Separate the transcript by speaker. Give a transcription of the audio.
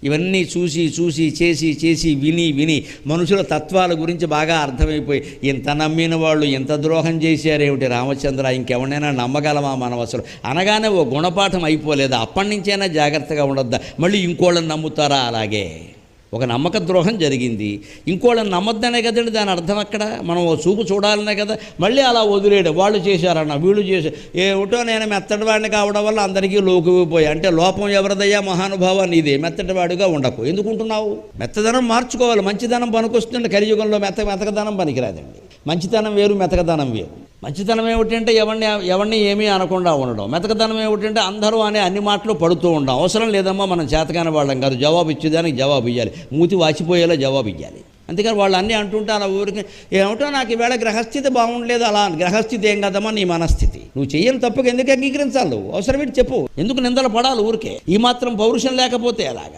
Speaker 1: ఇవన్నీ చూసి చూసి చేసి చేసి విని మనుషుల తత్వాల గురించి బాగా అర్థమైపోయి ఇంత నమ్మిన వాళ్ళు ఇంత ద్రోహం చేశారేమిటి రామచంద్ర, ఇంకెవరైనా నమ్మగలమా మనం అసలు అనగానే ఓ గుణపాఠం అయిపోలేదా? అప్పటి నుంచైనా జాగ్రత్తగా ఉండొద్దా? మళ్ళీ ఇంకోళ్ళని నమ్ముతారా? అలాగే ఒక నమ్మక ద్రోహం జరిగింది, ఇంకోళ్ళని నమ్మొద్దనే కదండి దాని అర్థం. అక్కడ మనం ఓ చూపు చూడాలనే కదా. మళ్ళీ అలా వదిలేయడం, వాళ్ళు చేశారన్న వీళ్ళు చేశారు, ఏమిటో నేను మెత్తటివాడిని కావడం వల్ల అందరికీ లోకుపోయి. అంటే లోపం ఎవరిదయ్యా మహానుభావ? నీదే. మెత్తటివాడిగా ఉండకు. ఎందుకుంటున్నావు? మెత్తదనం మార్చుకోవాలి. మంచిదనం పనికొస్తుంది. కలియుగంలో మెతకదనం పనికిరాదండి. మంచితనం వేరు, మెతకదనం వేరు. మంచితనం ఏమిటంటే ఎవరిని ఏమీ అనకుండా ఉండడం. మెతకదనం ఏమిటంటే అందరూ అనే అన్ని మాటలు పడుతూ ఉండడం. అవసరం లేదమ్మా, మనం చేతకాని వాళ్ళం కాదు. జవాబు ఇచ్చేదానికి జవాబు ఇవ్వాలి, మూతి వాచిపోయేలా జవాబు ఇవ్వాలి. అందుకని వాళ్ళు అన్నీ అంటుంటే అలా ఊరికి ఏమిటో నాకు ఈవేళ గ్రహస్థితి బాగుండలేదు. అలా గ్రహస్థితి ఏం కదమ్మా, నీ మనస్థితి. నువ్వు చెయ్యని తప్పుకు ఎందుకు అంగీకరించాలి? అవసరమేంటి చెప్పు. ఎందుకు నిందలు పడాలి ఊరికే? ఈ మాత్రం పౌరుషం లేకపోతే ఎలాగా?